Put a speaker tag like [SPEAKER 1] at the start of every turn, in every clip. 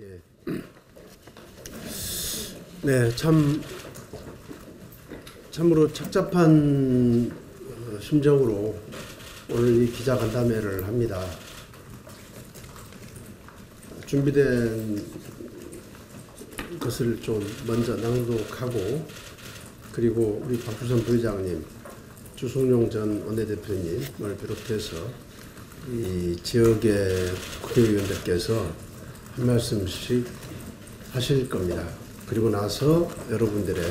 [SPEAKER 1] 예. 네, 참으로 착잡한 심정으로 오늘 이 기자간담회를 합니다. 준비된 것을 좀 먼저 낭독하고, 그리고 우리 박주선 부회장님, 주승용 전 원내대표님을 비롯해서 이 지역의 국회의원들께서 한 말씀씩 하실 겁니다. 그리고 나서 여러분들의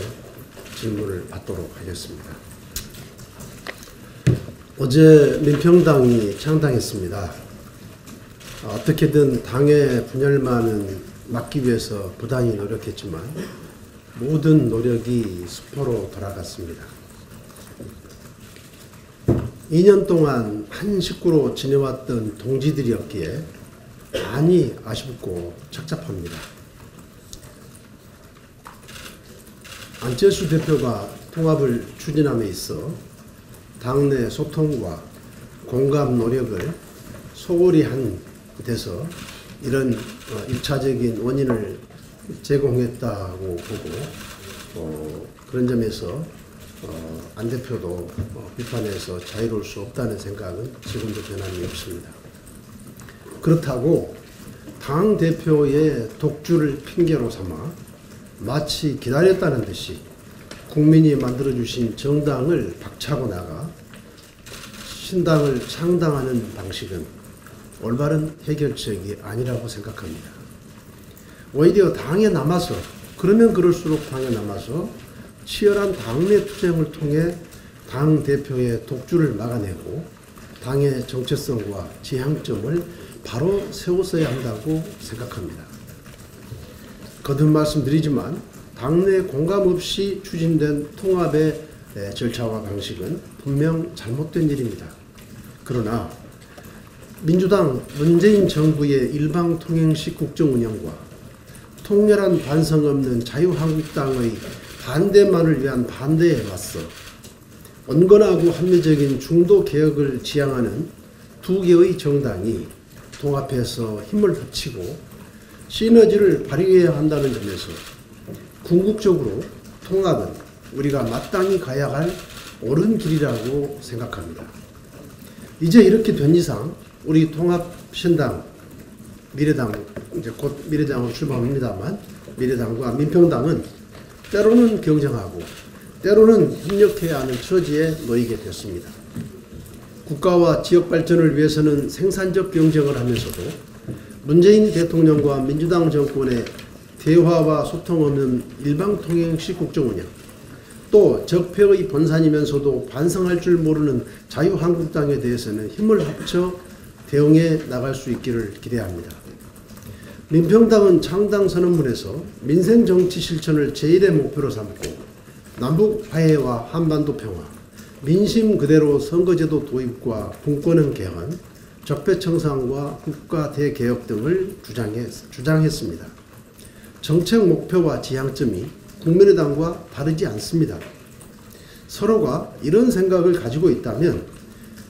[SPEAKER 1] 질문을 받도록 하겠습니다. 어제 민평당이 창당했습니다. 어떻게든 당의 분열만은 막기 위해서 부단히 노력했지만 모든 노력이 수포로 돌아갔습니다. 2년 동안 한 식구로 지내왔던 동지들이었기에 많이 아쉽고 착잡합니다. 안철수 대표가 통합을 추진함에 있어 당내 소통과 공감 노력을 소홀히 한 데서 이런 1차적인 원인을 제공했다고 보고, 그런 점에서 안 대표도 비판에서 자유로울 수 없다는 생각은 지금도 변함이 없습니다. 그렇다고 당 대표의 독주를 핑계로 삼아 마치 기다렸다는 듯이 국민이 만들어주신 정당을 박차고 나가 신당을 창당하는 방식은 올바른 해결책이 아니라고 생각합니다. 오히려 당에 남아서, 그러면 그럴수록 당에 남아서 치열한 당내 투쟁을 통해 당 대표의 독주를 막아내고 당의 정체성과 지향점을 바로 세웠어야 한다고 생각합니다. 거듭 말씀드리지만 당내 공감 없이 추진된 통합의 절차와 방식은 분명 잘못된 일입니다. 그러나 민주당 문재인 정부의 일방통행식 국정운영과 통렬한 반성 없는 자유한국당의 반대만을 위한 반대에 맞서 온건하고 합리적인 중도 개혁을 지향하는 두 개의 정당이 통합해서 힘을 합치고 시너지를 발휘해야 한다는 점에서 궁극적으로 통합은 우리가 마땅히 가야 할 옳은 길이라고 생각합니다. 이제 이렇게 된 이상 우리 통합신당, 미래당, 이제 곧 미래당으로 출범합니다만, 미래당과 민평당은 때로는 경쟁하고 때로는 협력해야 하는 처지에 놓이게 됐습니다. 국가와 지역 발전을 위해서는 생산적 경쟁을 하면서도 문재인 대통령과 민주당 정권의 대화와 소통 없는 일방통행식 국정운영, 또 적폐의 본산이면서도 반성할 줄 모르는 자유한국당에 대해서는 힘을 합쳐 대응해 나갈 수 있기를 기대합니다. 민평당은 창당 선언문에서 민생정치 실천을 제1의 목표로 삼고 남북 화해와 한반도 평화, 민심 그대로 선거제도 도입과 분권형 개헌, 적폐 청산과 국가 대개혁 등을 주장했습니다. 정책 목표와 지향점이 국민의당과 다르지 않습니다. 서로가 이런 생각을 가지고 있다면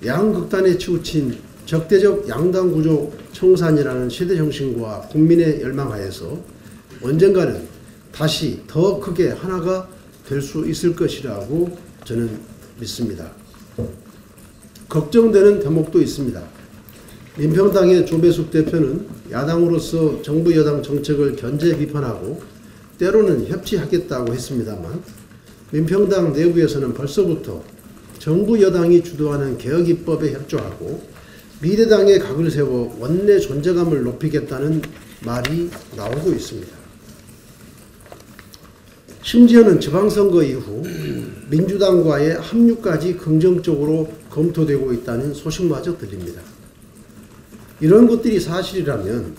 [SPEAKER 1] 양극단에 치우친 적대적 양당 구조 청산이라는 시대 정신과 국민의 열망하에서 언젠가는 다시 더 크게 하나가 될 수 있을 것이라고 저는 믿습니다. 걱정되는 대목도 있습니다. 민평당의 조배숙 대표는 야당으로서 정부 여당 정책을 견제 비판하고 때로는 협치하겠다고 했습니다만, 민평당 내부에서는 벌써부터 정부 여당이 주도하는 개혁 입법에 협조하고 미래당의 각을 세워 원내 존재감을 높이겠다는 말이 나오고 있습니다. 심지어는 지방선거 이후 민주당과의 합류까지 긍정적으로 검토되고 있다는 소식마저 들립니다. 이런 것들이 사실이라면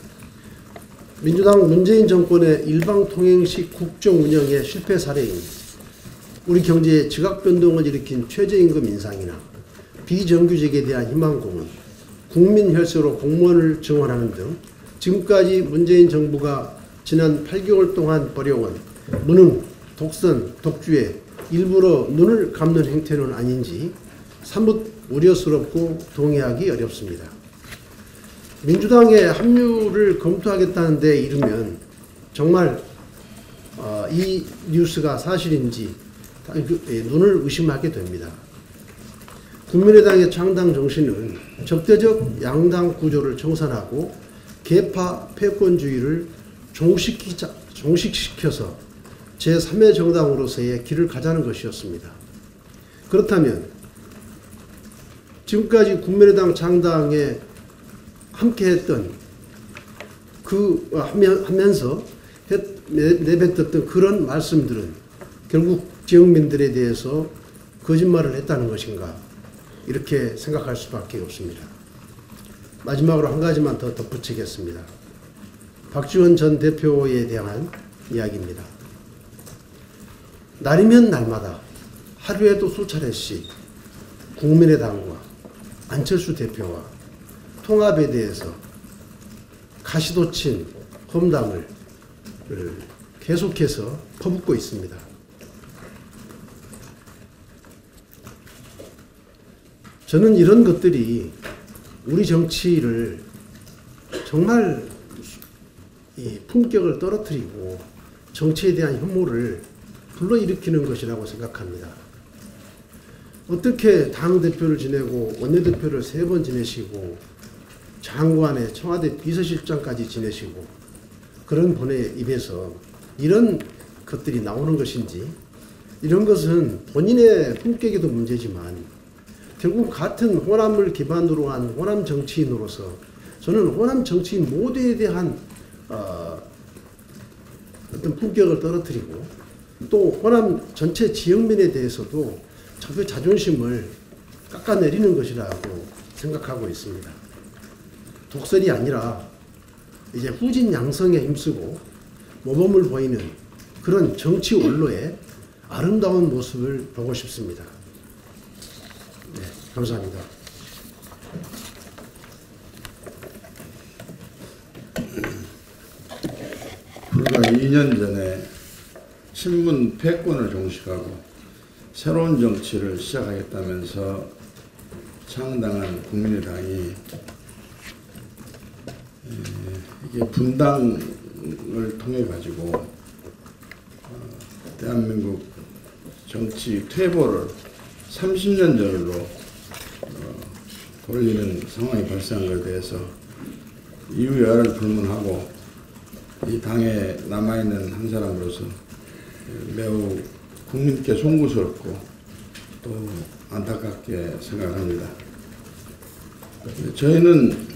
[SPEAKER 1] 민주당 문재인 정권의 일방통행식 국정운영의 실패 사례인 우리 경제의 지각변동을 일으킨 최저임금 인상이나 비정규직에 대한 희망고문, 국민 혈세로 공무원을 증원하는 등 지금까지 문재인 정부가 지난 8개월 동안 벌여온 무능, 독선, 독주에 일부러 눈을 감는 행태는 아닌지 사뭇 우려스럽고 동의하기 어렵습니다. 민주당의 합류를 검토하겠다는데 이르면 정말 이 뉴스가 사실인지 눈을 의심하게 됩니다. 국민의당의 창당 정신은 적대적 양당 구조를 청산하고 계파 패권주의를 종식시켜서 제3의 정당으로서의 길을 가자는 것이었습니다. 그렇다면 지금까지 국민의당 창당에 함께했던 하면서 내뱉었던 그런 말씀들은 결국 지역민들에 대해서 거짓말을 했다는 것인가, 이렇게 생각할 수밖에 없습니다. 마지막으로 한 가지만 더 덧붙이겠습니다. 박지원 전 대표에 대한 이야기입니다. 날이면 날마다 하루에도 수차례씩 국민의당과 안철수 대표와 통합에 대해서 가시도친 험담을 계속해서 퍼붓고 있습니다. 저는 이런 것들이 우리 정치를 정말 이 품격을 떨어뜨리고 정치에 대한 혐오를 불러일으키는 것이라고 생각합니다. 어떻게 당대표를 지내고 원내대표를 3번 지내시고 장관의 청와대 비서실장까지 지내시고 그런 분의 입에서 이런 것들이 나오는 것인지, 이런 것은 본인의 품격에도 문제지만 결국 같은 호남을 기반으로 한 호남 정치인으로서 저는 호남 정치인 모두에 대한 어떤 품격을 떨어뜨리고 또 호남 전체 지역민에 대해서도 그 자존심을 깎아내리는 것이라고 생각하고 있습니다. 독설이 아니라 이제 후진양성에 힘쓰고 모범을 보이는 그런 정치 원로의 아름다운 모습을 보고 싶습니다. 네, 감사합니다.
[SPEAKER 2] 불과 2년 전에 친문 패권을 종식하고 새로운 정치를 시작하겠다면서 창당한 국민의당이 이게 분당을 통해 가지고 대한민국 정치 퇴보를 30년 전으로 돌리는 상황이 발생한 것에 대해서 이유 여하를 불문하고 이 당에 남아있는 한 사람으로서 매우 국민께 송구스럽고 또 안타깝게 생각합니다. 저희는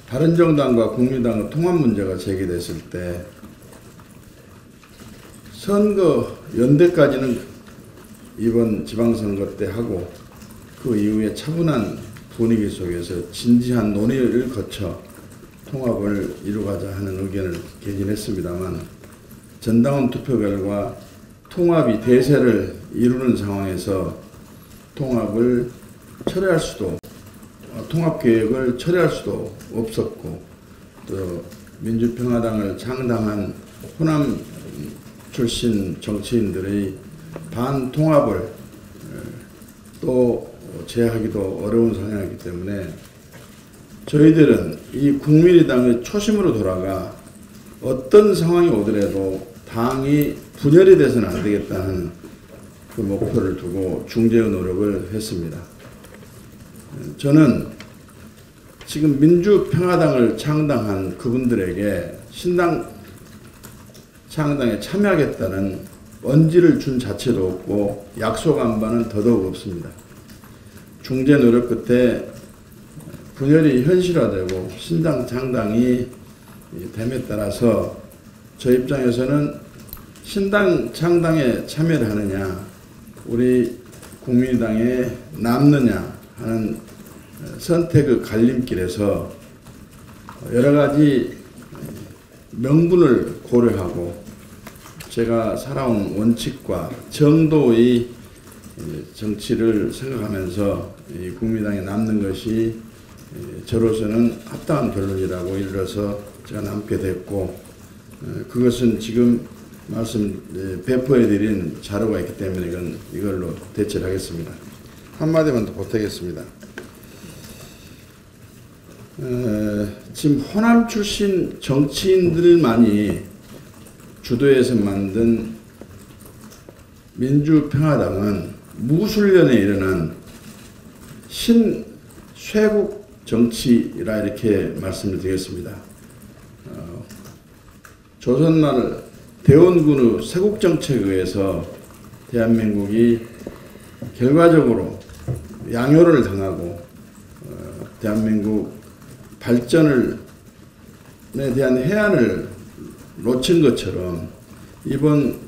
[SPEAKER 2] 바른정당과 국민당의 통합 문제가 제기됐을 때 선거 연대까지는 이번 지방선거 때 하고 그 이후에 차분한 분위기 속에서 진지한 논의를 거쳐 통합을 이루가자 하는 의견을 개진했습니다만 전당원 투표 결과 통합이 대세를 이루는 상황에서 통합을 철회할 수도, 통합 계획을 철회할 수도 없었고, 또 민주평화당을 창당한 호남 출신 정치인들의 반통합을 또 제하기도 어려운 상황이기 때문에 저희들은 이 국민의당의 초심으로 돌아가 어떤 상황이 오더라도 당이 분열이 돼서는 안 되겠다는 그 목표를 두고 중재의 노력을 했습니다. 저는 지금 민주평화당을 창당한 그분들에게 신당 창당에 참여하겠다는 언지를 준 자체도 없고 약속한 바는 더더욱 없습니다. 중재 노력 끝에 분열이 현실화되고 신당 창당이 됨에 따라서 저 입장에서는 신당 창당에 참여를 하느냐, 우리 국민의당에 남느냐 하는 선택의 갈림길에서 여러 가지 명분을 고려하고 제가 살아온 원칙과 정도의 정치를 생각하면서 이 국민의당에 남는 것이 저로서는 합당한 결론이라고 이르러서 제가 남게 됐고, 그것은 지금 배포해드린 자료가 있기 때문에 이걸로 대처를 하겠습니다. 한마디만 더 보태겠습니다. 지금 호남 출신 정치인들만이 주도해서 만든 민주평화당은 무술년에 일어난 신쇄국 정치라 이렇게 말씀을 드리겠습니다. 조선말 대원군의 쇄국 정책에 의해서 대한민국이 결과적으로 양요를 당하고 대한민국 발전에 대한 해안을 놓친 것처럼 이번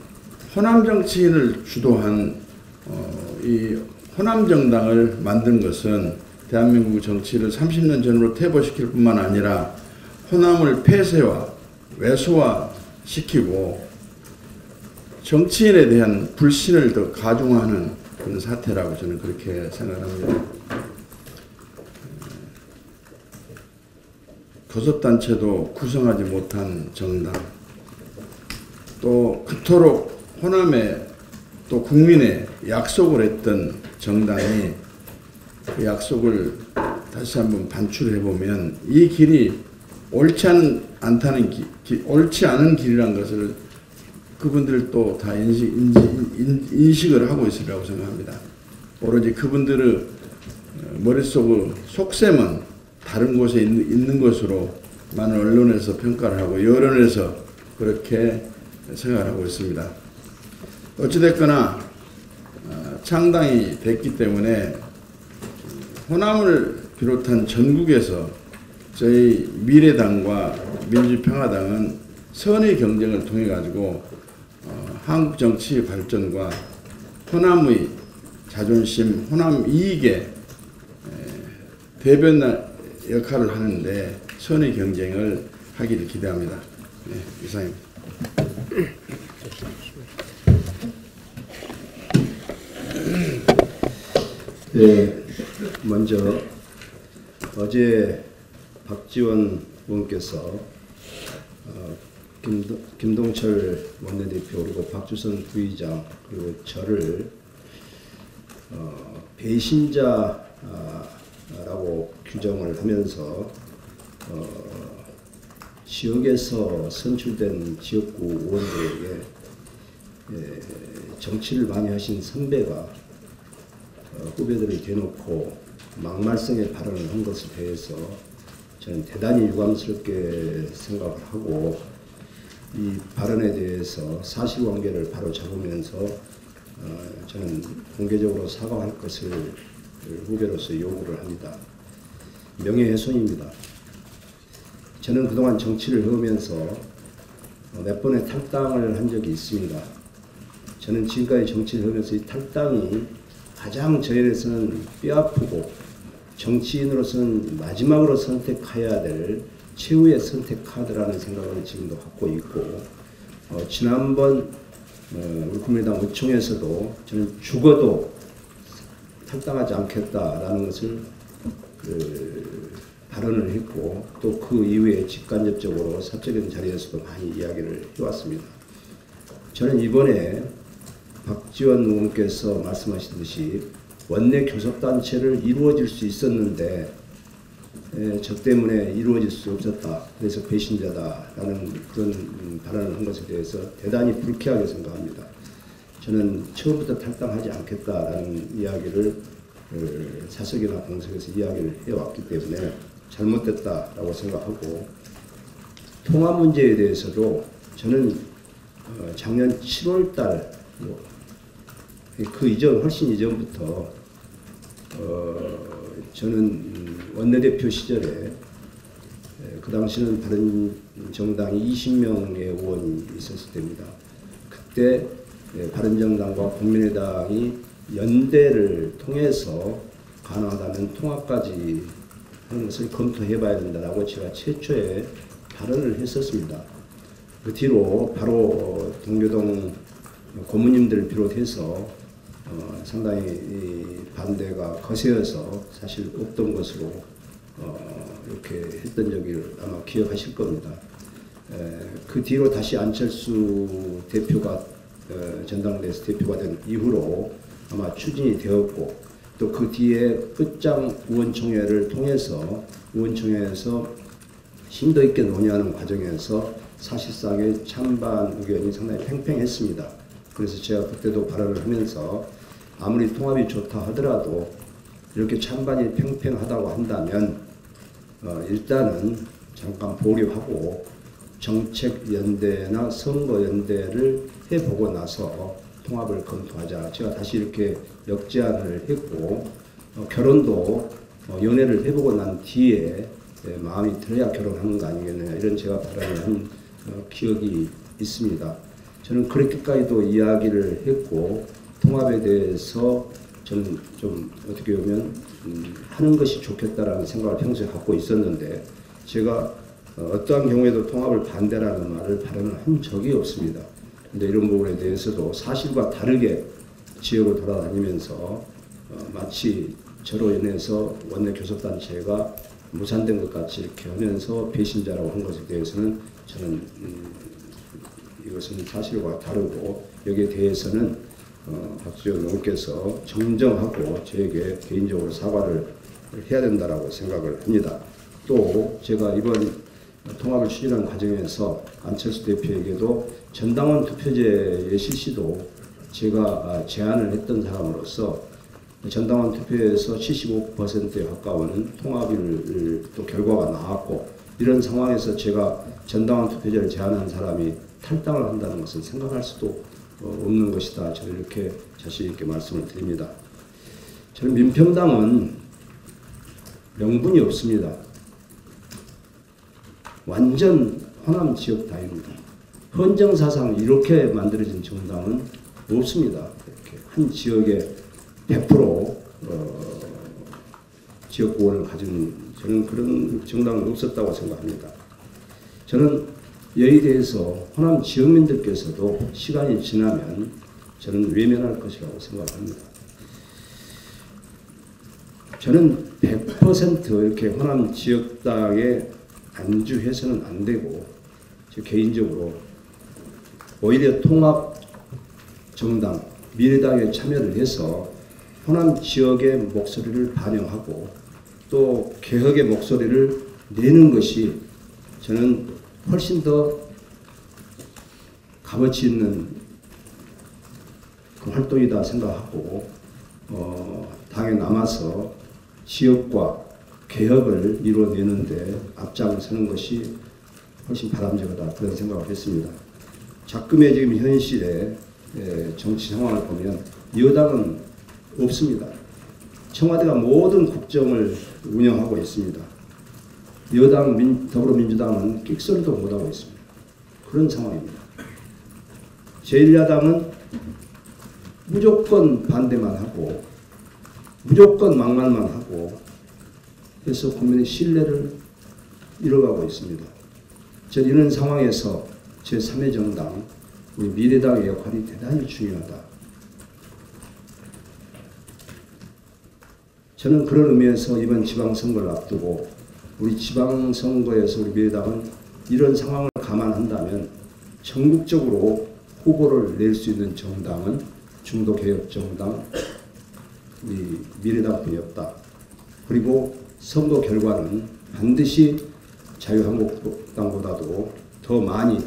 [SPEAKER 2] 호남 정치인을 주도한 이 호남 정당을 만든 것은 대한민국 정치를 30년 전으로 퇴보시킬 뿐만 아니라 호남을 폐쇄와 왜소화시키고 정치인에 대한 불신을 더 가중하는 그런 사태라고 저는 그렇게 생각합니다. 교섭단체도 구성하지 못한 정당, 또 그토록 호남에 또 국민의 약속을 했던 정당이 그 약속을 다시 한번 반출해보면 이 길이 옳지 않은 길이란 것을 그분들도 다 인식을 하고 있으리라고 생각합니다. 오로지 그분들의 머릿속의 속셈은 다른 곳에 있는 것으로 많은 언론에서 평가를 하고 여론에서 그렇게 생각을 하고 있습니다. 어찌됐거나 창당이 됐기 때문에 호남을 비롯한 전국에서 저희 미래당과 민주평화당은 선의 경쟁을 통해 가지고 한국 정치 발전과 호남의 자존심, 호남 이익의 대변 역할을 하는데 선의 경쟁을 하기를 기대합니다. 네, 이상입니다.
[SPEAKER 3] 네, 먼저 어제 박지원 의원께서 김동철 원내대표 그리고 박주선 부의장 그리고 저를 배신자라고 규정을 하면서 지역에서 선출된 지역구 의원들에게 정치를 많이 하신 선배가 후배들을 대놓고 막말성의 발언을 한 것에 대해서 저는 대단히 유감스럽게 생각을 하고 이 발언에 대해서 사실관계를 바로 잡으면서 저는 공개적으로 사과할 것을 후배로서 요구를 합니다. 명예훼손입니다. 저는 그동안 정치를 해오면서 몇 번의 탈당을 한 적이 있습니다. 저는 지금까지 정치를 하면서 이 탈당이 가장 저에게서는 뼈아프고 정치인으로서는 마지막으로 선택해야 될 최후의 선택 카드라는 생각을 지금도 갖고 있고 지난번 우리 국민의당 의총에서도 저는 죽어도 탈당하지 않겠다라는 것을 발언을 했고 또 그 이후에 직간접적으로 사적인 자리에서도 많이 이야기를 해왔습니다. 저는 이번에 박지원 의원께서 말씀하시듯이 원내 교섭단체를 이루어질 수 있었는데 저 때문에 이루어질 수 없었다. 그래서 배신자다라는 그런 발언을 한 것에 대해서 대단히 불쾌하게 생각합니다. 저는 처음부터 탈당하지 않겠다라는 이야기를 사석이나 공석에서 이야기를 해왔기 때문에 잘못됐다라고 생각하고 통합 문제에 대해서도 저는 작년 7월 달 그 이전 훨씬 이전부터 저는 원내대표 시절에 그 당시는 다른 정당이 20명의 의원이 있었을 때입니다. 그때 바른정당과 국민의당이 연대를 통해서 가능하다면 통합까지 하는 것을 검토해봐야 된다라고 제가 최초에 발언을 했었습니다. 그 뒤로 바로 동교동 고모님들을 비롯해서 상당히 반대가 거세어서 사실 없던 것으로 이렇게 했던 적을 아마 기억하실 겁니다. 그 뒤로 다시 안철수 대표가 전당대회에서 대표가 된 이후로 아마 추진이 되었고 또 그 뒤에 끝장 의원총회를 통해서 의원총회에서 심도 있게 논의하는 과정에서 사실상의 찬반 의견이 상당히 팽팽했습니다. 그래서 제가 그때도 발언을 하면서 아무리 통합이 좋다 하더라도 이렇게 찬반이 팽팽하다고 한다면 일단은 잠깐 보류하고 정책연대나 선거연대를 해보고 나서 통합을 검토하자. 제가 다시 이렇게 역제안을 했고 결혼도 연애를 해보고 난 뒤에 마음이 들어야 결혼하는 거 아니겠느냐 이런 제가 발언을 한 기억이 있습니다. 저는 그렇게까지도 이야기를 했고 통합에 대해서 저는 좀 어떻게 보면 하는 것이 좋겠다라는 생각을 평소에 갖고 있었는데 제가 어떠한 경우에도 통합을 반대라는 말을 발언을 한 적이 없습니다. 근데 이런 부분에 대해서도 사실과 다르게 지역을 돌아다니면서 마치 저로 인해서 원내 교섭단체가 무산된 것 같이 이렇게 하면서 배신자라고 한 것에 대해서는 저는 이것은 사실과 다르고 여기에 대해서는 박수영 의원께서 정정하고 저에게 개인적으로 사과를 해야 된다라고 생각을 합니다. 또 제가 이번 통합을 추진하는 과정에서 안철수 대표에게도 전당원 투표제의 실시도 제가 제안을 했던 사람으로서 전당원 투표에서 75%에 가까운 통합을 또 결과가 나왔고 이런 상황에서 제가 전당원 투표제를 제안한 사람이 탈당을 한다는 것은 생각할 수도 없는 것이다. 저는 이렇게 자신 있게 말씀을 드립니다. 저는 민평당은 명분이 없습니다. 완전 호남 지역 당입니다. 헌정사상 이렇게 만들어진 정당은 없습니다. 이렇게 한 지역에 100% 지역구원을 가진 저는 그런 정당은 없었다고 생각합니다. 저는 여기에 대해서 호남 지역민들께서도 시간이 지나면 저는 외면할 것이라고 생각합니다. 저는 100% 이렇게 호남 지역당에 안주해서는 안 되고 저 개인적으로 오히려 통합 정당 미래당에 참여를 해서 호남 지역의 목소리를 반영하고 또 개혁의 목소리를 내는 것이 저는 훨씬 더 값어치 있는 그 활동이다 생각하고 당에 남아서 지역과 개혁을 이루어내는데 앞장서는 것이 훨씬 바람직하다 그런 생각을 했습니다. 작금의 지금 현실의 정치 상황을 보면 여당은 없습니다. 청와대가 모든 국정을 운영하고 있습니다. 여당 더불어민주당은 끽소리도 못하고 있습니다. 그런 상황입니다. 제1야당은 무조건 반대만 하고 무조건 막말만 하고 해서 국민의 신뢰를 잃어가고 있습니다. 저는 이런 상황에서 제3의 정당 우리 미래당의 역할이 대단히 중요하다. 저는 그런 의미에서 이번 지방선거를 앞두고 우리 지방선거에서 우리 미래당은 이런 상황을 감안한다면 전국적으로 후보를 낼 수 있는 정당은 중도개혁정당 우리 미래당뿐이었다. 그리고 선거 결과는 반드시 자유한국당보다도 더 많이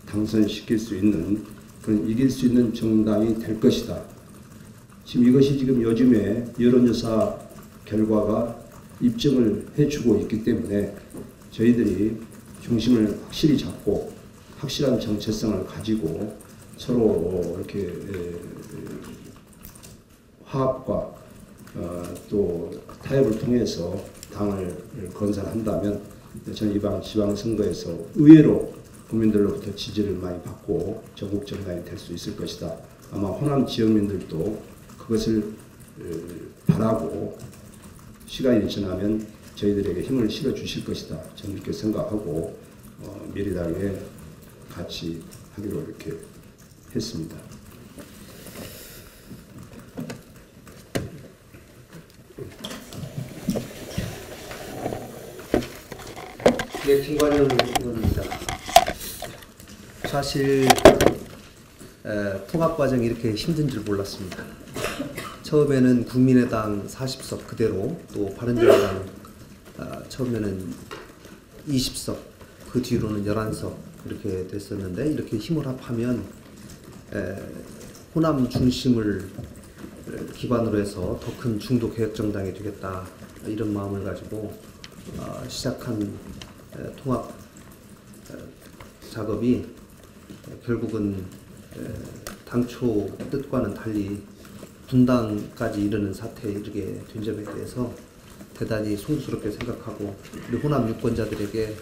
[SPEAKER 3] 당선시킬 수 있는 그런 이길 수 있는 정당이 될 것이다. 지금 이것이 지금 요즘에 여론조사 결과가 입증을 해주고 있기 때문에 저희들이 중심을 확실히 잡고 확실한 정체성을 가지고 서로 이렇게 화합과 또 타협을 통해서 당을 건설한다면 저는 이번 지방선거에서 의외로 국민들로부터 지지를 많이 받고 전국 정당이 될 수 있을 것이다. 아마 호남 지역민들도 그것을 바라고 시간이 지나면 저희들에게 힘을 실어 주실 것이다. 저는 이렇게 생각하고 미래당에 같이 하기로 이렇게 했습니다.
[SPEAKER 4] 네, 김관영 의원입니다. 사실 통합 과정이 이렇게 힘든 줄 몰랐습니다. 처음에는 국민의당 40석 그대로, 또 바른정당 처음에는 20석, 그 뒤로는 11석 이렇게 됐었는데, 이렇게 힘을 합하면 호남 중심을 기반으로 해서 더 큰 중도 개혁 정당이 되겠다, 이런 마음을 가지고 시작한 통합 작업이 결국은 당초 뜻과는 달리 분당까지 이르는 사태에 이르게 된 점에 대해서 대단히 송구스럽게 생각하고, 우리 호남 유권자들에게,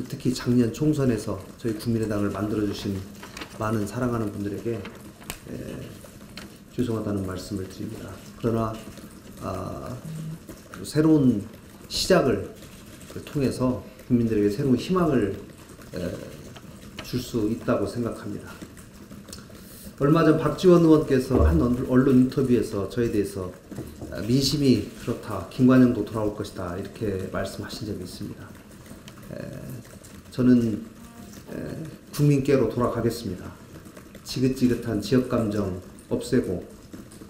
[SPEAKER 4] 특히 작년 총선에서 저희 국민의당을 만들어주신 많은 사랑하는 분들에게 죄송하다는 말씀을 드립니다. 그러나 새로운 시작을 통해서 국민들에게 새로운 희망을 줄 수 있다고 생각합니다. 얼마 전 박지원 의원께서 한 언론 인터뷰에서 저에 대해서 민심이 그렇다, 김관영도 돌아올 것이다, 이렇게 말씀하신 적이 있습니다. 저는 국민께로 돌아가겠습니다. 지긋지긋한 지역감정 없애고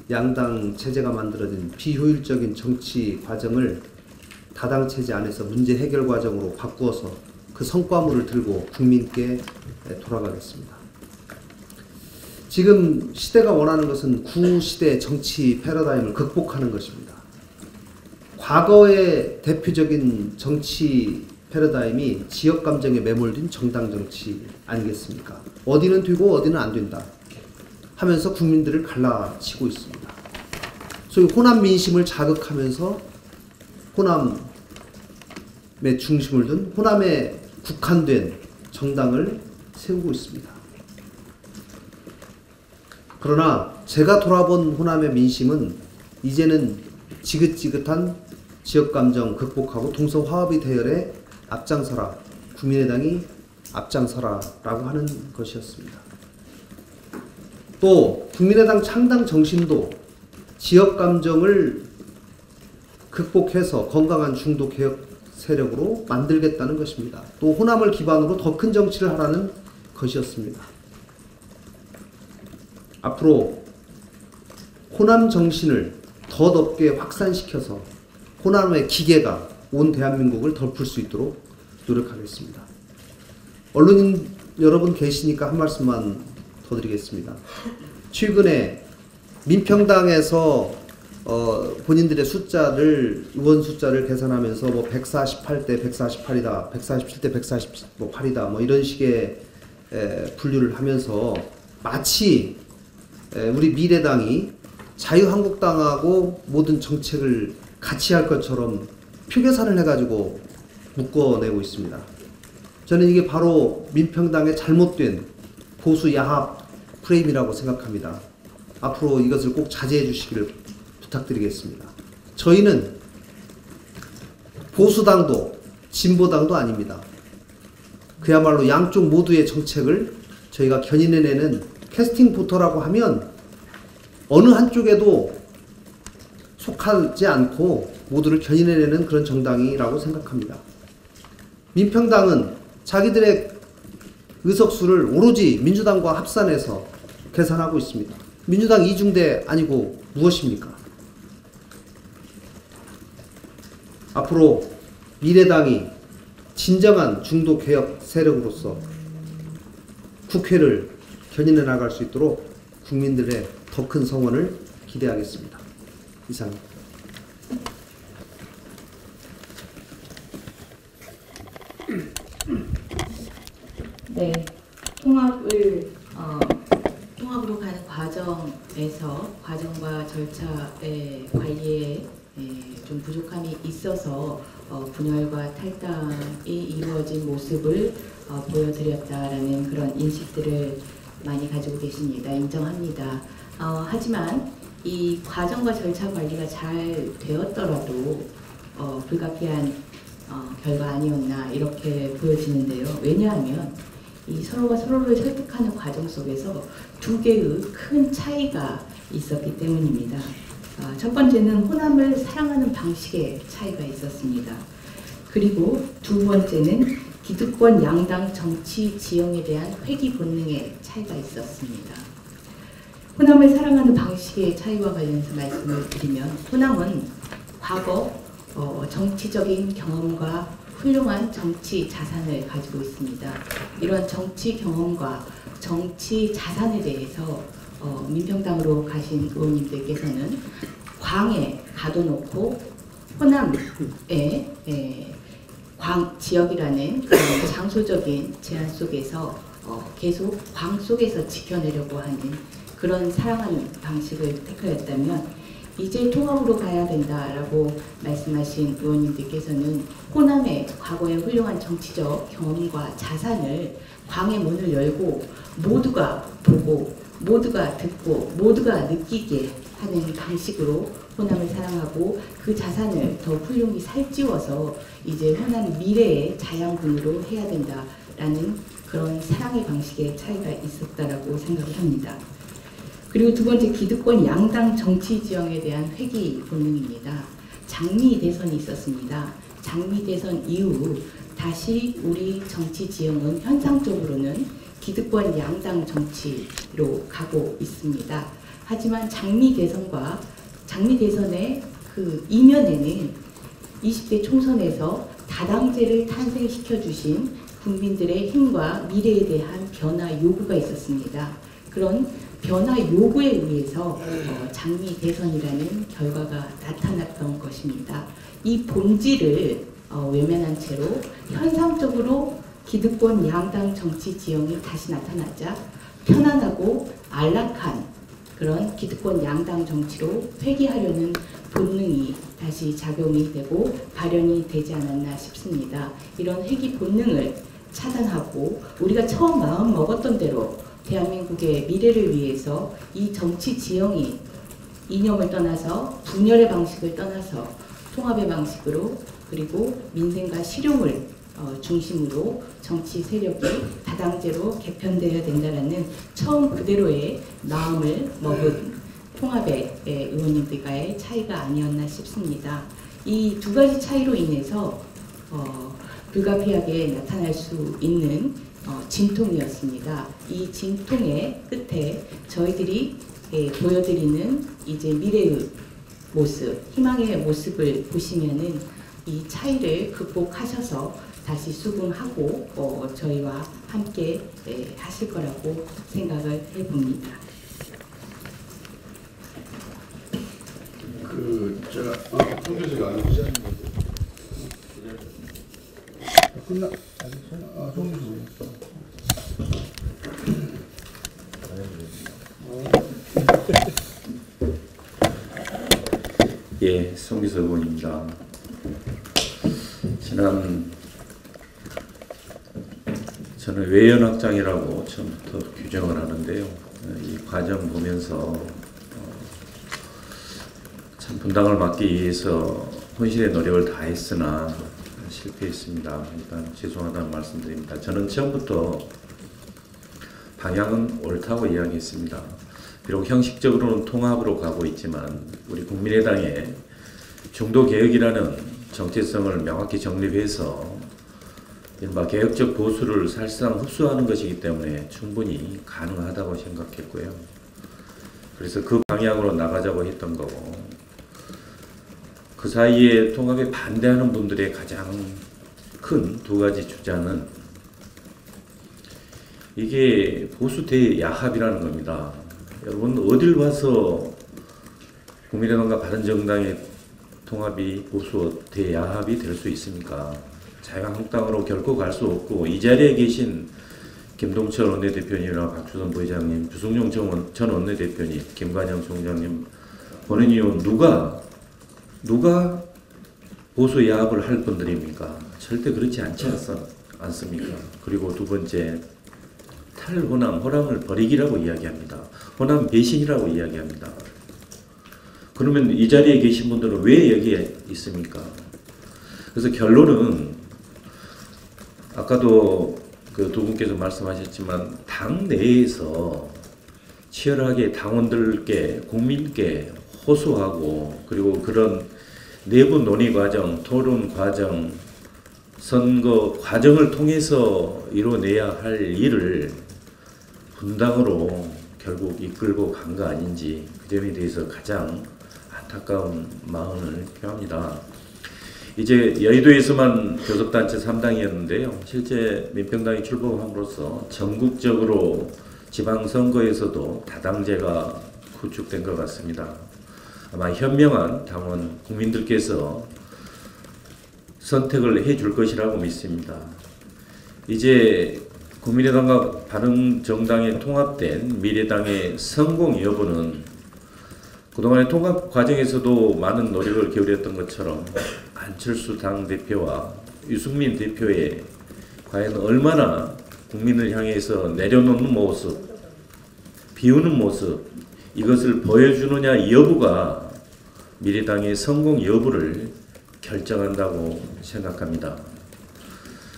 [SPEAKER 4] 양당 체제가 만들어진 비효율적인 정치 과정을 다당체제 안에서 문제 해결 과정으로 바꾸어서 그 성과물을 들고 국민께 돌아가겠습니다. 지금 시대가 원하는 것은 구시대 정치 패러다임을 극복하는 것입니다. 과거의 대표적인 정치 패러다임이 지역 감정에 매몰된 정당 정치 아니겠습니까? 어디는 되고 어디는 안 된다 하면서 국민들을 갈라치고 있습니다. 소위 호남 민심을 자극하면서 호남의 중심을 둔 호남에 국한된 정당을 세우고 있습니다. 그러나 제가 돌아본 호남의 민심은 이제는 지긋지긋한 지역감정 극복하고 동서화합의 대열에 앞장서라, 국민의당이 앞장서라 라고 하는 것이었습니다. 또 국민의당 창당 정신도 지역감정을 극복해서 건강한 중도 개혁 세력으로 만들겠다는 것입니다. 또 호남을 기반으로 더 큰 정치를 하라는 것이었습니다. 앞으로 호남 정신을 더 넓게 확산시켜서 호남의 기계가 온 대한민국을 덮을 수 있도록 노력하겠습니다. 언론인 여러분 계시니까 한 말씀만 더 드리겠습니다. 최근에 민평당에서 본인들의 숫자를, 의원 숫자를 계산하면서 뭐 148대 148이다, 147대 148이다, 뭐 이런 식의 분류를 하면서 마치 우리 미래당이 자유한국당하고 모든 정책을 같이 할 것처럼 표계산을 해가지고 묶어내고 있습니다. 저는 이게 바로 민평당의 잘못된 보수 야합 프레임이라고 생각합니다. 앞으로 이것을 꼭 자제해 주시기를 부탁드리겠습니다. 저희는 보수당도 진보당도 아닙니다. 그야말로 양쪽 모두의 정책을 저희가 견인해내는 캐스팅 보터라고 하면 어느 한쪽에도 속하지 않고 모두를 견인해내는 그런 정당이라고 생각합니다. 민평당은 자기들의 의석수를 오로지 민주당과 합산해서 계산하고 있습니다. 민주당 이중대 아니고 무엇입니까? 앞으로 미래당이 진정한 중도 개혁 세력으로서 국회를 견인해 나갈 수 있도록 국민들의 더 큰 성원을 기대하겠습니다. 이상입니다.
[SPEAKER 5] 네, 통합으로 가는 과정에서 과정과 절차의 관리에 좀 부족함이 있어서 분열과 탈당이 이루어진 모습을 보여드렸다라는 그런 인식들을 많이 가지고 계십니다. 인정합니다. 하지만 이 과정과 절차 관리가 잘 되었더라도 불가피한 결과 아니었나 이렇게 보여지는데요. 왜냐하면 이 서로가 서로를 설득하는 과정 속에서 두 개의 큰 차이가 있었기 때문입니다. 첫 번째는 호남을 사랑하는 방식의 차이가 있었습니다. 그리고 두 번째는 기득권 양당 정치 지형에 대한 회귀 본능의 차이가 있었습니다. 호남을 사랑하는 방식의 차이와 관련해서 말씀을 드리면, 호남은 과거 정치적인 경험과 훌륭한 정치 자산을 가지고 있습니다. 이런 정치 경험과 정치 자산에 대해서 민평당으로 가신 의원님들께서는 광에 가둬놓고 호남의 광 지역이라는 그런 장소적인 제한 속에서 계속 광 속에서 지켜내려고 하는 그런 사랑하는 방식을 택하였다면, 이제 통합으로 가야 된다라고 말씀하신 의원님들께서는 호남의 과거의 훌륭한 정치적 경험과 자산을 광의 문을 열고 모두가 보고 모두가 듣고 모두가 느끼게 하는 방식으로 호남을 사랑하고 그 자산을 더 훌륭히 살찌워서 이제 호남 미래의 자양분으로 해야 된다라는 그런 사랑의 방식의 차이가 있었다라고 생각을 합니다. 그리고 두 번째, 기득권 양당 정치 지형에 대한 회귀 본능입니다. 장미 대선이 있었습니다. 장미 대선 이후 다시 우리 정치 지형은 현상적으로는 기득권 양당 정치로 가고 있습니다. 하지만 장미 대선의 그 이면에는 20대 총선에서 다당제를 탄생시켜 주신 국민들의 힘과 미래에 대한 변화 요구가 있었습니다. 그런 변화 요구에 의해서 장미 대선이라는 결과가 나타났던 것입니다. 이 본질을 외면한 채로 현상적으로 기득권 양당 정치 지형이 다시 나타나자 편안하고 안락한 그런 기득권 양당 정치로 회귀하려는 본능이 다시 작용이 되고 발현이 되지 않았나 싶습니다. 이런 회귀 본능을 차단하고 우리가 처음 마음 먹었던 대로 대한민국의 미래를 위해서 이 정치 지형이 이념을 떠나서 분열의 방식을 떠나서 통합의 방식으로, 그리고 민생과 실용을 중심으로 정치 세력이 다당제로 개편되어야 된다라는 처음 그대로의 마음을 먹은 통합의 의원님들과의 차이가 아니었나 싶습니다. 이 두 가지 차이로 인해서 불가피하게 나타날 수 있는 진통이었습니다. 이 진통의 끝에 저희들이 보여드리는 이제 미래의 모습, 희망의 모습을 보시면은 이 차이를 극복하셔서 다시 수긍하고 저희와 함께 하실 거라고 생각을 해봅니다.
[SPEAKER 2] 송 교수가 안 하시는 끝나? 송 교수.
[SPEAKER 6] 예, 송기석 의원입니다. 저는 외연확장이라고 처음부터 규정을 하는데요. 이 과정 보면서 참 분당을 막기 위해서 혼신의 노력을 다했으나 실패했습니다. 일단 죄송하다는 말씀드립니다. 저는 처음부터 방향은 옳다고 이야기했습니다. 비록 형식적으로는 통합으로 가고 있지만 우리 국민의당의 중도개혁이라는 정체성을 명확히 정립해서 이른바 개혁적 보수를 사실상 흡수하는 것이기 때문에 충분히 가능하다고 생각했고요. 그래서 그 방향으로 나가자고 했던 거고, 그 사이에 통합에 반대하는 분들의 가장 큰 두 가지 주장은 이게 보수 대야합이라는 겁니다. 여러분 어딜 봐서 국민의당과 바른정당의 통합이 보수 대야합이 될 수 있습니까? 자유한국당으로 결코 갈 수 없고, 이 자리에 계신 김동철 원내대표님이나 박주선 부회장님, 주승용 전 원내대표님, 김관영 총장님, 본인 의원 누가 보수 야합을 할 분들입니까? 절대 그렇지 않지 않습니까? 그리고 두 번째, 탈호남, 호남을 버리기라고 이야기합니다. 호남 배신이라고 이야기합니다. 그러면 이 자리에 계신 분들은 왜 여기에 있습니까? 그래서 결론은 아까도 그 두 분께서 말씀하셨지만 당 내에서 치열하게 당원들께, 국민께 호소하고, 그리고 그런 내부 논의 과정, 토론 과정, 선거 과정을 통해서 이뤄내야 할 일을 분당으로 결국 이끌고 간 거 아닌지 그 점에 대해서 가장 안타까운 마음을 표합니다. 이제 여의도에서만 교섭단체 3당이었는데요. 실제 민평당이 출범함으로써 전국적으로 지방선거에서도 다당제가 구축된 것 같습니다. 아마 현명한 당원 국민들께서 선택을 해줄 것이라고 믿습니다. 이제 국민의당과 바른정당이 통합된 미래당의 성공 여부는 그동안의 통합 과정에서도 많은 노력을 기울였던 것처럼 안철수 당대표와 유승민 대표의 과연 얼마나 국민을 향해서 내려놓는 모습, 비우는 모습, 이것을 보여주느냐 여부가 미래당의 성공 여부를 결정한다고 생각합니다.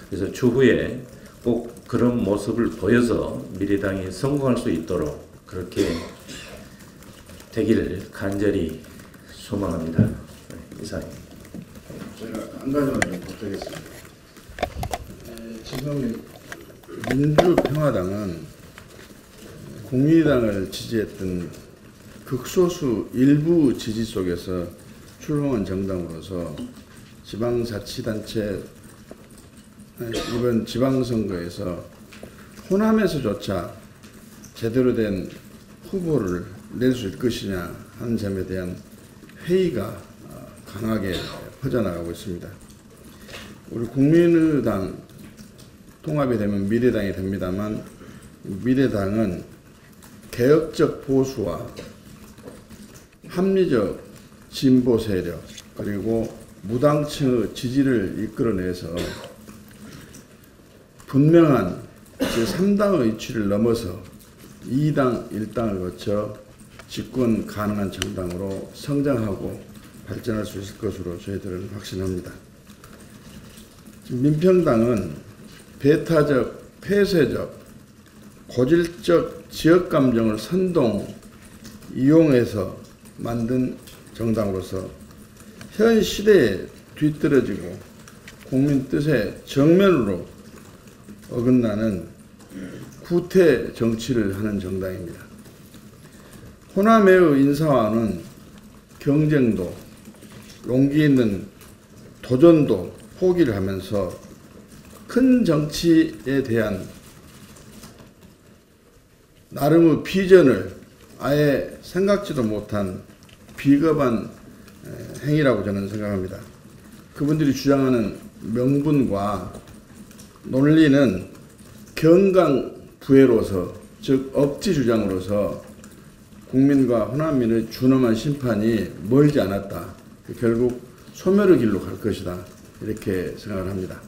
[SPEAKER 6] 그래서 추후에 꼭 그런 모습을 보여서 미래당이 성공할 수 있도록 그렇게 되기를 간절히 소망합니다. 이상입니다.
[SPEAKER 2] 제가 한 가지만 좀 부탁드리겠습니다. 지금 민주평화당은 국민의당을 지지했던 극소수 일부 지지 속에서 출범한 정당으로서 지방자치단체 이번 지방선거에서 호남에서조차 제대로 된 후보를 낼 수 있을 것이냐 하는 점에 대한 회의가 강하게 퍼져나가고 있습니다. 우리 국민의당 통합이 되면 미래당이 됩니다만 미래당은 개혁적 보수와 합리적 진보 세력 그리고 무당층의 지지를 이끌어내서 분명한 제3당의 이치를 넘어서 2당, 1당을 거쳐 집권 가능한 정당으로 성장하고 발전할 수 있을 것으로 저희들은 확신합니다. 민평당은 배타적, 폐쇄적, 고질적 지역 감정을 선동 이용해서 만든 정당으로서 현 시대에 뒤떨어지고 국민 뜻에 정면으로 어긋나는 구태 정치를 하는 정당입니다. 호남의 인사와는 경쟁도, 용기 있는 도전도 포기를 하면서 큰 정치에 대한 나름의 비전을 아예 생각지도 못한 비겁한 행위라고 저는 생각합니다. 그분들이 주장하는 명분과 논리는 경강부회로서 즉 억지 주장으로서 국민과 호남민의 준엄한 심판이 멀지 않았다. 결국 소멸의 길로 갈 것이다. 이렇게 생각을 합니다.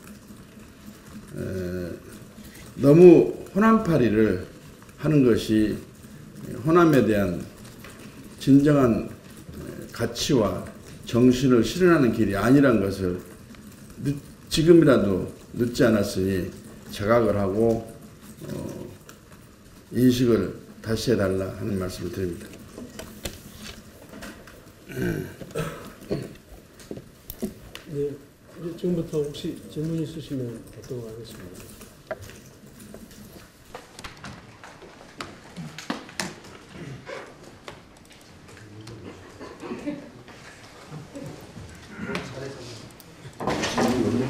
[SPEAKER 2] 너무 호남파리를 하는 것이 호남에 대한 진정한 가치와 정신을 실현하는 길이 아니란 것을 지금이라도 늦지 않았으니 자각을 하고 인식을 다시 해달라 하는 말씀을 드립니다.
[SPEAKER 1] 네, 이제 지금부터 혹시 질문 있으시면 받도록 하겠습니다.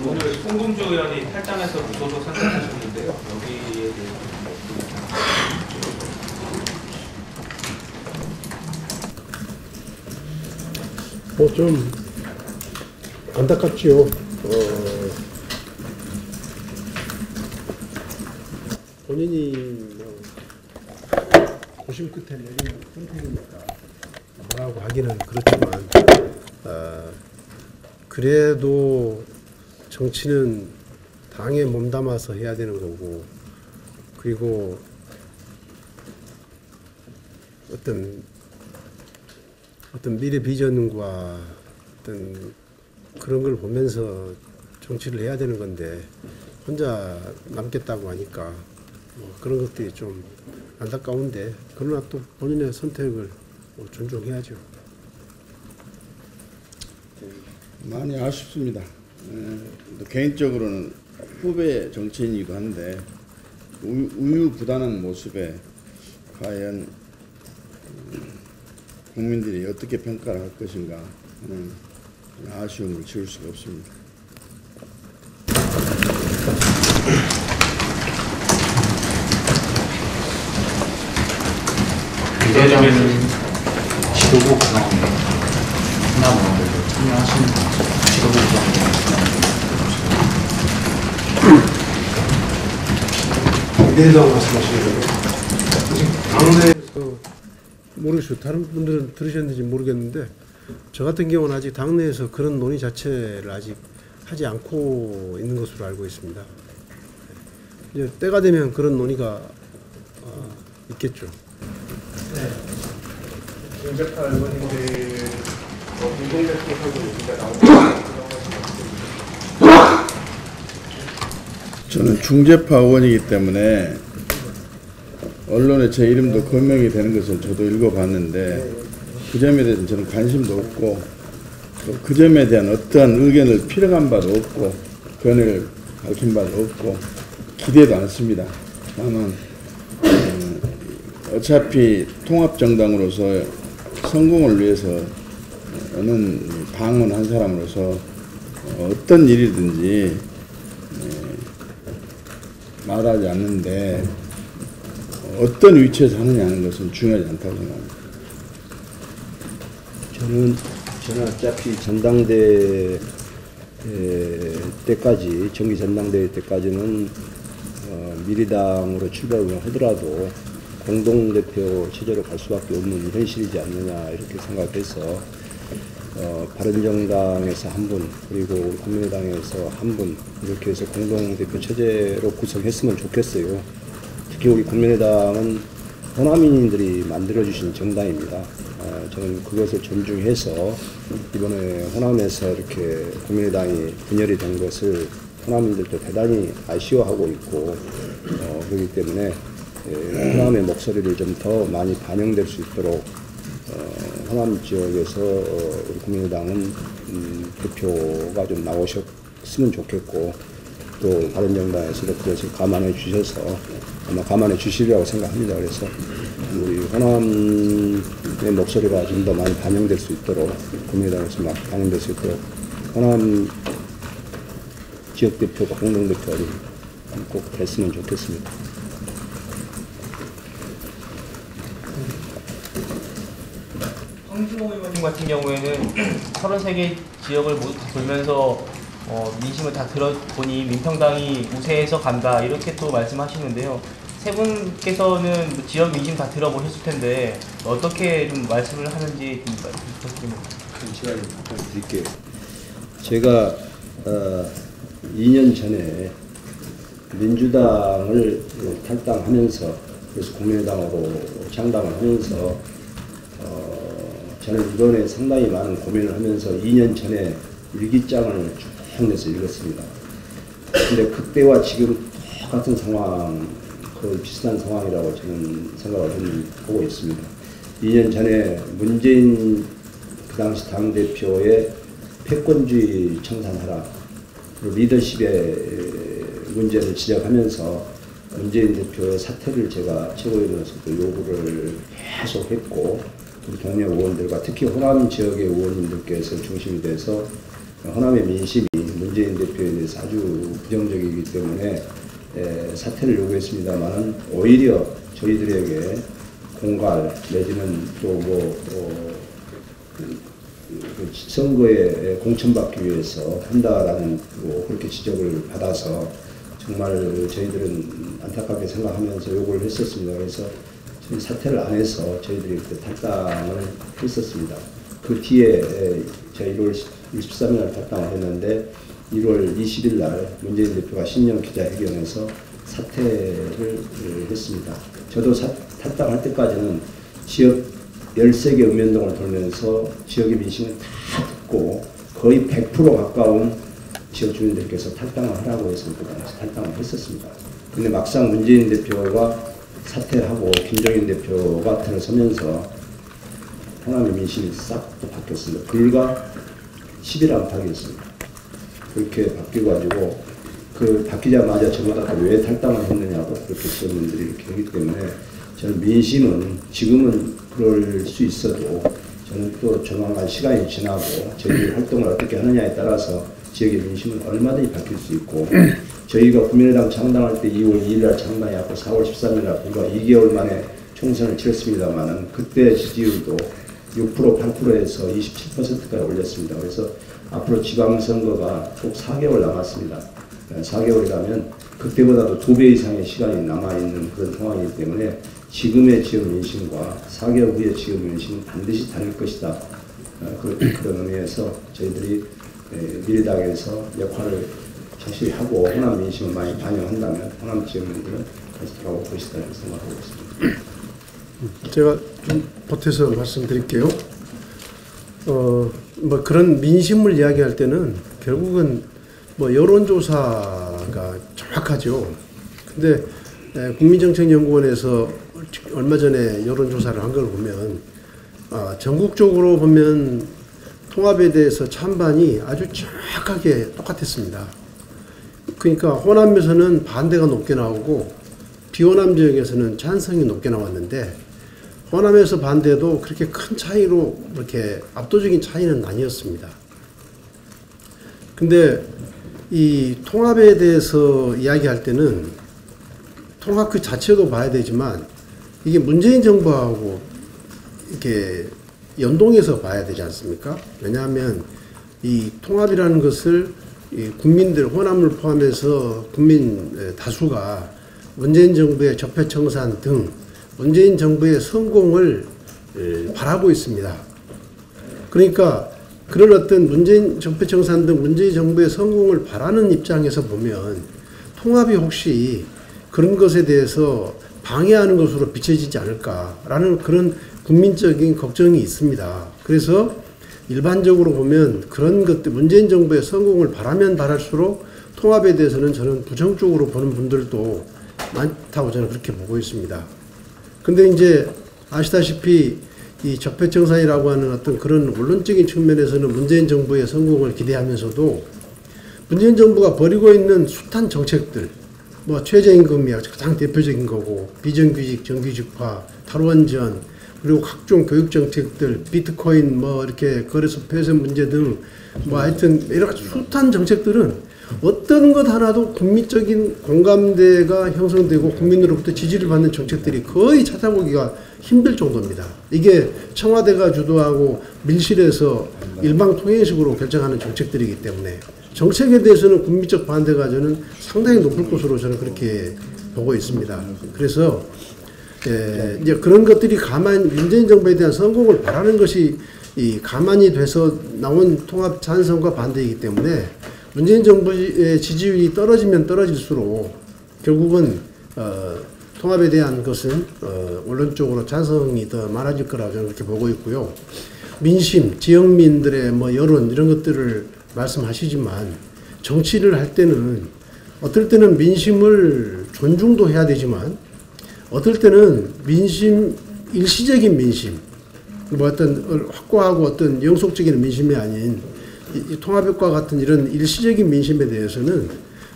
[SPEAKER 7] 오늘 송금주 의원이 탈당해서 무소속 선택하셨는데요. 여기에 대해서
[SPEAKER 1] 좀 안타깝지요. 본인이 고심 끝에 내린 선택이니까 뭐라고 하기는 그렇지만 그래도 정치는 당에 몸담아서 해야 되는 거고, 그리고 어떤 미래 비전과 어떤 그런 걸 보면서 정치를 해야 되는 건데 혼자 남겠다고 하니까 그런 것들이 좀 안타까운데, 그러나 또 본인의 선택을 존중해야죠.
[SPEAKER 2] 많이 아쉽습니다. 개인적으로는 후배 정치인이기도 한데 우유부단한 모습에 과연 국민들이 어떻게 평가를 할 것인가 하는 아쉬움을 지울 수가 없습니다.
[SPEAKER 8] 미래당은 지도부 구성에 하나원들도 참여하시는 지도부 구성에
[SPEAKER 1] 미래당 말씀하시는 거예요. 당내에서 모르겠어요. 다른 분들은 들으셨는지 모르겠는데 저 같은 경우는 아직 당내에서 그런 논의 자체를 아직 하지 않고 있는 것으로 알고 있습니다. 이제 때가 되면 그런 논의가 있겠죠.
[SPEAKER 9] 네. 김재파 의원님들 공동대표하고 얘기가 나오고
[SPEAKER 2] 저는 중재파 의원이기 때문에 언론에 제 이름도 거명이 되는 것을 저도 읽어봤는데 그 점에 대해서는 저는 관심도 없고 또 그 점에 대한 어떠한 의견을 필요한 바도 없고 견해를 밝힌 바도 없고 기대도 않습니다. 다만 어차피 통합정당으로서 성공을 위해서 어느 당원 한 사람으로서 어떤 일이든지 말하지 않는데 어떤 위치에서 하느냐는 것은 중요하지 않다고 생각합니다.
[SPEAKER 3] 저는 어차피 전당대 때까지 정기 전당대회 때까지는 미래당으로 출발을 하더라도 공동대표 체제로 갈 수밖에 없는 현실이지 않느냐 이렇게 생각해서 바른정당에서 한 분 그리고 국민의당에서 한 분 이렇게 해서 공동대표 체제로 구성했으면 좋겠어요. 특히 우리 국민의당은 호남인들이 만들어주신 정당입니다. 저는 그것을 존중해서 이번에 호남에서 이렇게 국민의당이 분열이 된 것을 호남인들도 대단히 아쉬워하고 있고 그렇기 때문에 호남의 목소리를 좀 더 많이 반영될 수 있도록 호남 지역에서 우리 국민의당은 대표가 좀 나오셨으면 좋겠고 또 바른정당에서도 그것을 감안해 주셔서 아마 감안해 주시리라고 생각합니다. 그래서 우리 호남의 목소리가 좀 더 많이 반영될 수 있도록 국민의당에서 막 반영될 수 있도록 호남 지역 대표가 공동대표를 꼭 됐으면 좋겠습니다.
[SPEAKER 7] 황진호 의원님 같은 경우에는 33개 지역을 모두 다 돌면서 민심을 다 들어보니 민평당이 우세해서 간다 이렇게 또 말씀하시는데요. 세 분께서는 지역 민심 다 들어보셨을 텐데 어떻게 좀 말씀을 하는지 좀 부탁드립니다.
[SPEAKER 3] 제가 좀 답변드릴게요. 제가 2년 전에 민주당을 탈당하면서 그래서 국민의당으로 창당을 하면서 저는 이번에 상당히 많은 고민을 하면서 2년 전에 일기장을 쭉 내서 읽었습니다. 근데 그때와 지금 똑같은 상황, 거의 비슷한 상황이라고 저는 생각을 하고 있습니다. 2년 전에 문재인 그 당시 당대표의 패권주의 청산하라, 리더십의 문제를 지적하면서 문재인 대표의 사퇴를 제가 최고위원으로서도 요구를 계속 했고 우리 동료 의원들과 특히 호남 지역의 의원님들께서 중심이 돼서 호남의 민심이 문재인 대표에 대해서 아주 부정적이기 때문에 사퇴를 요구했습니다만 오히려 저희들에게 공갈 내지는 또 선거에 공천받기 위해서 한다라는 그렇게 지적을 받아서 정말 저희들은 안타깝게 생각하면서 요구를 했었습니다. 그래서 사퇴를 안 해서 저희들이 탈당을 했었습니다. 그 뒤에 제가 1월 23일 탈당을 했는데 1월 20일 날 문재인 대표가 신년 기자회견에서 사퇴를 했습니다. 저도 탈당할 때까지는 지역 13개 읍면동을 돌면서 지역의 민심을 다 듣고 거의 100% 가까운 지역 주민들께서 탈당을 하라고 해서 탈당을 했었습니다. 근데 막상 문재인 대표가 사퇴하고 김종인 대표가 들어서면서 호남의 민심이 싹 또 바뀌었습니다. 불과 10일 안팎이었습니다. 그렇게 바뀌어가지고 그 바뀌자마자 저보다 왜 탈당을 했느냐고 그렇게 지역민들이 이렇게 하기 때문에 저는 민심은 지금은 그럴 수 있어도 저는 또 조만간 시간이 지나고 저희들이 활동을 어떻게 하느냐에 따라서 지역의 민심은 얼마든지 바뀔 수 있고 저희가 국민의당 창당할 때 2월 2일 날 창당해갖고 4월 13일 날 불과 2개월 만에 총선을 치렀습니다만은 그때 지지율도 6% 8%에서 27%까지 올렸습니다. 그래서 앞으로 지방선거가 꼭 4개월 남았습니다. 4개월이라면 그때보다도 2배 이상의 시간이 남아있는 그런 상황이기 때문에 지금의 지역 민심과 4개월 후의 지역 민심은 반드시 다를 것이다. 그런 의미에서 저희들이 미래당에서 역할을 확실히 하고 호남 민심을 많이 반영한다면 호남 지역민들은 다시 돌아올 것이다 이렇게 생각하고 있습니다.
[SPEAKER 1] 제가 좀 보태서 말씀드릴게요. 뭐 그런 민심을 이야기할 때는 결국은 뭐 여론조사가 정확하죠. 근데 국민정책연구원에서 얼마 전에 여론조사를 한 걸 보면 전국적으로 보면 통합에 대해서 찬반이 아주 정확하게 똑같았습니다. 그러니까 호남에서는 반대가 높게 나오고 비호남 지역에서는 찬성이 높게 나왔는데 호남에서 반대도 그렇게 큰 차이로 이렇게 압도적인 차이는 아니었습니다. 근데 이 통합에 대해서 이야기할 때는 통합 그 자체도 봐야 되지만 이게 문재인 정부하고 이렇게 연동해서 봐야 되지 않습니까? 왜냐하면 이 통합이라는 것을 이 국민들, 호남을 포함해서 국민 다수가 문재인 정부의 적폐청산 등 문재인 정부의 성공을 바라고 있습니다. 그러니까 그런 어떤 문재인 적폐청산 등 문재인 정부의 성공을 바라는 입장에서 보면 통합이 혹시 그런 것에 대해서 방해하는 것으로 비춰지지 않을까라는 그런 국민적인 걱정이 있습니다. 그래서 일반적으로 보면 그런 것들, 문재인 정부의 성공을 바라면 바랄수록 통합에 대해서는 저는 부정적으로 보는 분들도 많다고 저는 그렇게 보고 있습니다. 근데 이제 아시다시피 이 적폐청산이라고 하는 어떤 그런 원론적인 측면에서는 문재인 정부의 성공을 기대하면서도 문재인 정부가 벌이고 있는 숱한 정책들, 뭐 최저임금이 가장 대표적인 거고 비정규직, 정규직화, 탈원전, 그리고 각종 교육 정책들, 비트코인 뭐 이렇게 거래소 폐쇄 문제 등 뭐 하여튼 여러 가지 숱한 정책들은 어떤 것 하나도 국민적인 공감대가 형성되고 국민으로부터 지지를 받는 정책들이 거의 찾아보기가 힘들 정도입니다. 이게 청와대가 주도하고 밀실에서 일방통행식으로 결정하는 정책들이기 때문에 정책에 대해서는 국민적 반대가 저는 상당히 높을 것으로 저는 그렇게 보고 있습니다. 그래서 이제 그런 것들이 가만히 문재인 정부에 대한 성공을 바라는 것이 이 가만히 돼서 나온 통합 찬성과 반대이기 때문에 문재인 정부의 지지율이 떨어지면 떨어질수록 결국은 통합에 대한 것은 원론적으로 찬성이 더 많아질 거라고 저는 그렇게 보고 있고요. 민심, 지역민들의 뭐 여론 이런 것들을 말씀하시지만 정치를 할 때는 어떨 때는 민심을 존중도 해야 되지만 어떨 때는 민심, 일시적인 민심, 뭐 어떤 확고하고 어떤 영속적인 민심이 아닌 이 통합과 같은 이런 일시적인 민심에 대해서는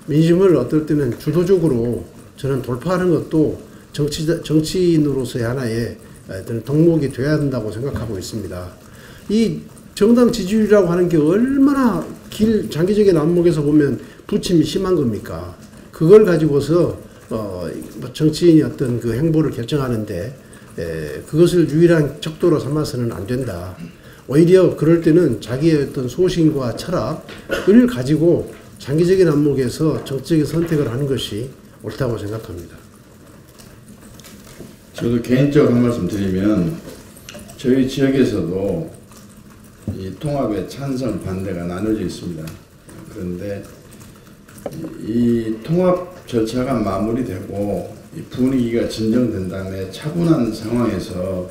[SPEAKER 1] 민심을 어떨 때는 주도적으로 저는 돌파하는 것도 정치인으로서의 하나의 어떤 덕목이 돼야 된다고 생각하고 있습니다. 이 정당 지지율이라고 하는 게 얼마나 장기적인 안목에서 보면 부침이 심한 겁니까? 그걸 가지고서 정치인이 어떤 그 행보를 결정하는데 그것을 유일한 척도로 삼아서는 안 된다. 오히려 그럴 때는 자기의 어떤 소신과 철학을 가지고 장기적인 안목에서 정치적인 선택을 하는 것이 옳다고 생각합니다.
[SPEAKER 2] 저도 개인적으로 한 말씀 드리면 저희 지역에서도 이 통합의 찬성 반대가 나눠져 있습니다. 그런데 이 통합 절차가 마무리되고 이 분위기가 진정된 다음에 차분한 상황에서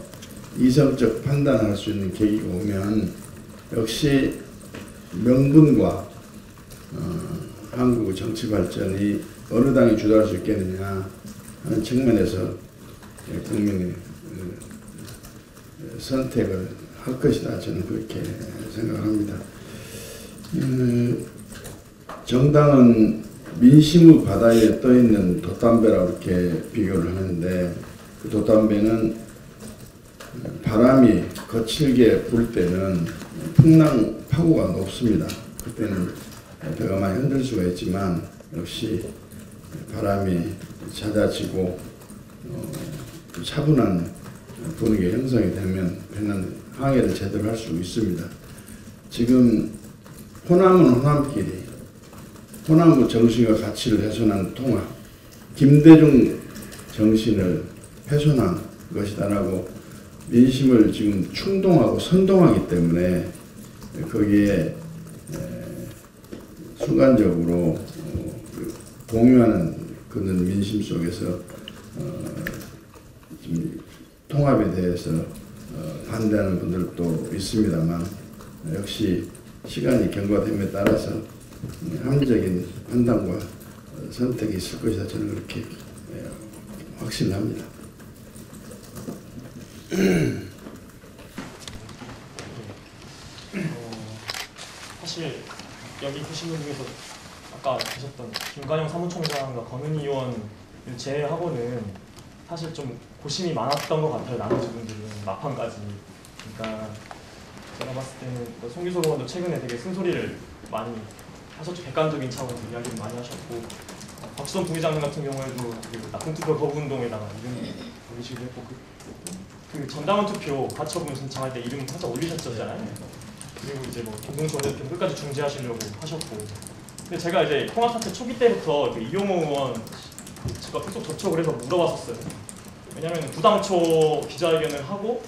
[SPEAKER 2] 이성적 판단할 수 있는 계기가 오면 역시 명분과 한국의 정치 발전이 어느 당이 주도할 수 있겠느냐 하는 측면에서 국민의 선택을 할 것이다. 저는 그렇게 생각합니다. 정당은 민심의 바다에 떠있는 돛담배라고 이렇게 비교를 하는데 그 돛담배는 바람이 거칠게 불 때는 풍랑 파고가 높습니다. 그때는 배가 많이 흔들 수가 있지만 역시 바람이 잦아지고 차분한 분위기가 형성이 되면 배는 항해를 제대로 할 수 있습니다. 지금 호남은 호남끼리 호남의 정신과 가치를 훼손한 통합, 김대중 정신을 훼손한 것이다라고 민심을 지금 충동하고 선동하기 때문에 거기에 순간적으로 공유하는 그런 민심 속에서 좀 통합에 대해서 반대하는 분들도 있습니다만 역시 시간이 경과됨에 따라서 합리적인 판단과 선택이 있을 것이다 저는 그렇게 확신합니다.
[SPEAKER 9] 사실 여기 계신 분 중에서 아까 계셨던 김관영 사무총장과 권은희 의원을 제외하고는 사실 좀 고심이 많았던 것 같아요. 나머지 분들은 막판까지. 그러니까 제가 봤을 때는 송기소 의원도 최근에 되게 쓴소리를 많이 하셨죠. 객관적인 차원에서 이야기를 많이 하셨고, 박수선 부의장님 같은 경우에도 그 낙동투표 거부운동에다가 이름 올리시기도 했고, 그 전당원 투표 가처분 신청할 때 이름 살짝 올리셨잖아요. 그리고 이제 뭐 공동선대표 끝까지 중지하시려고 하셨고, 근데 제가 이제 통합사태 초기 때부터 그 이용호 의원 제가 계속 접촉을 해서 물어봤었어요. 왜냐하면 부당초 기자회견을 하고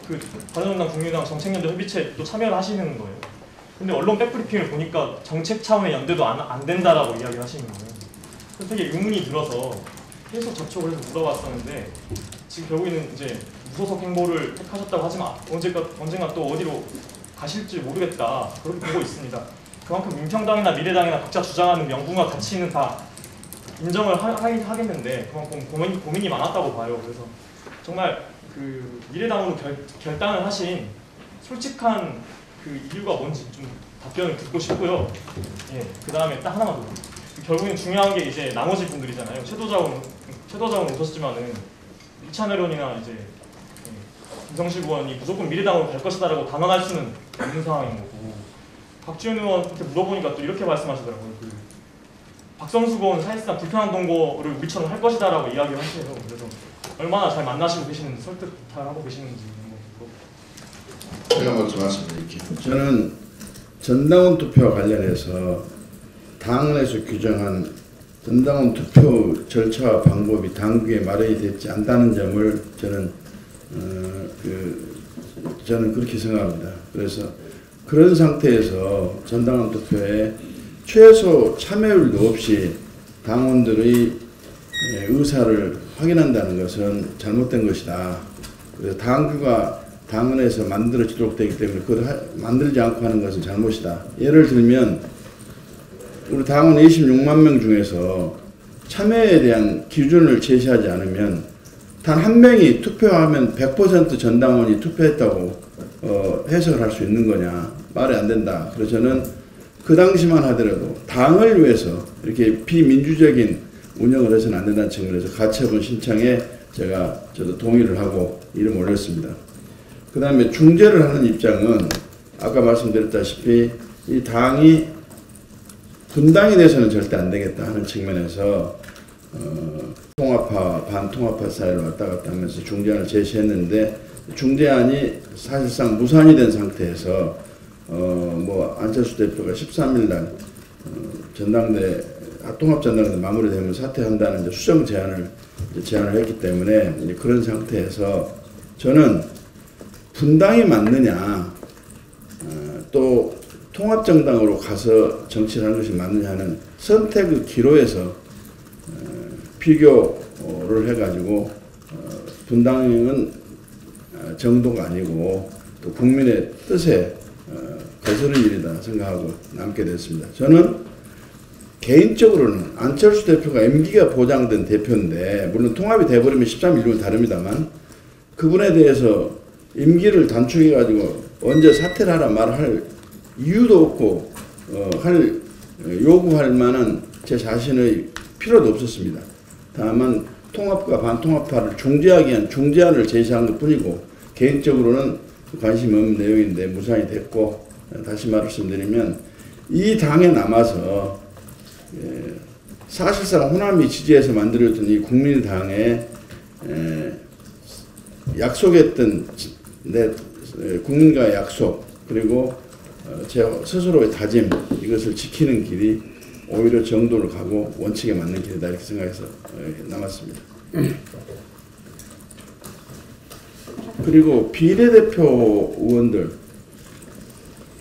[SPEAKER 9] 그 바른정당 국민의당 정책연대 협의체에 또 참여를 하시는 거예요. 근데 언론 백브리핑을 보니까 정책 차원의 연대도 안 된다라고 이야기를 하시는 거예요. 그래서 되게 의문이 들어서 계속 접촉을 해서 물어봤었는데 지금 결국에는 이제 무소속 행보를 택하셨다고 하지만 언젠가 또 어디로 가실지 모르겠다 그렇게 보고 있습니다. 그만큼 민평당이나 미래당이나 각자 주장하는 명분과 가치는 다 인정을 하겠는데 그만큼 고민이 많았다고 봐요. 그래서 정말 그 미래당으로 결단을 하신 솔직한 그 이유가 뭔지 좀 답변을 듣고 싶고요. 예, 그 다음에 딱 하나만 더. 결국엔 중요한 게 이제 나머지 분들이잖아요. 최도자원 오셨지만은 이찬열 의원이나 이제 김성식 의원이 무조건 미래당으로 갈 것이다라고 단언할 수는 없는 상황인 거고, 박지원 의원한테 물어보니까 또 이렇게 말씀하시더라고요. 그 박성수 의원 사실상 불편한 동거를 우리처럼 할 것이다라고 이야기를 하시네요. 그래서 얼마나 잘 만나시고 계시는지 설득 잘 하고 계시는지.
[SPEAKER 2] 제가 먼저 말씀드릴게요. 저는 전당원 투표와 관련해서 당원에서 규정한 전당원 투표 절차와 방법이 당국에 마련이 되지 않다는 점을 저는 그렇게 생각합니다. 그래서 그런 상태에서 전당원 투표에 최소 참여율도 없이 당원들의 의사를 확인한다는 것은 잘못된 것이다. 그래서 당규가 당원에서 만들어지도록 되기 때문에 그걸 만들지 않고 하는 것은 잘못이다. 예를 들면 우리 당원 26만 명 중에서 참여에 대한 기준을 제시하지 않으면 단 한 명이 투표하면 100% 전당원이 투표했다고 해석을 할 수 있는 거냐. 말이 안 된다. 그래서 저는 그 당시만 하더라도 당을 위해서 이렇게 비민주적인 운영을 해서는 안 된다는 측면에서 가처분 신청에 저도 동의를 하고 이름 올렸습니다. 그 다음에 중재를 하는 입장은 아까 말씀드렸다시피 이 당이 분당이 돼서는 절대 안 되겠다 하는 측면에서 통합파, 반통합파 사이를 왔다 갔다 하면서 중재안을 제시했는데 중재안이 사실상 무산이 된 상태에서 안철수 대표가 13일 날 전당대 통합전당대 마무리되면 사퇴한다는 수정 제안을 했기 때문에 이제 그런 상태에서 저는 분당이 맞느냐 또 통합정당으로 가서 정치를 하는 것이 맞느냐는 선택의 기로에서 비교를 해가지고 분당은 정도가 아니고 또 국민의 뜻에 거스른 일이다 생각하고 남게 됐습니다. 저는 개인적으로는 안철수 대표가 임기가 보장된 대표인데 물론 통합이 돼버리면 13일은 다릅니다만 그분에 대해서 임기를 단축해가지고 언제 사퇴를 하라 말할 이유도 없고 요구할 만한 제 자신의 필요도 없었습니다. 다만 통합과 반통합파를 중재하기 위한 중재안을 제시한 것 뿐이고 개인적으로는 관심 없는 내용인데 무산이 됐고, 다시 말씀드리면 이 당에 남아서 사실상 호남이 지지해서 만들어졌던 이 국민의당에 약속했던 국민과의 약속, 그리고 제 스스로의 다짐, 이것을 지키는 길이 오히려 정도를 가고 원칙에 맞는 길이다, 이렇게 생각해서 남았습니다. 그리고 비례대표 의원들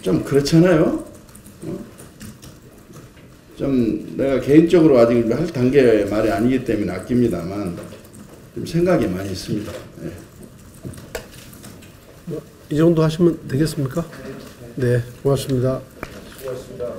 [SPEAKER 2] 좀 그렇잖아요. 좀 내가 개인적으로 아직 할 단계의 말이 아니기 때문에 아낍니다만 좀 생각이 많이 있습니다. 네.
[SPEAKER 1] 이 정도 하시면 되겠습니까? 네, 고맙습니다.
[SPEAKER 3] 수고하셨습니다.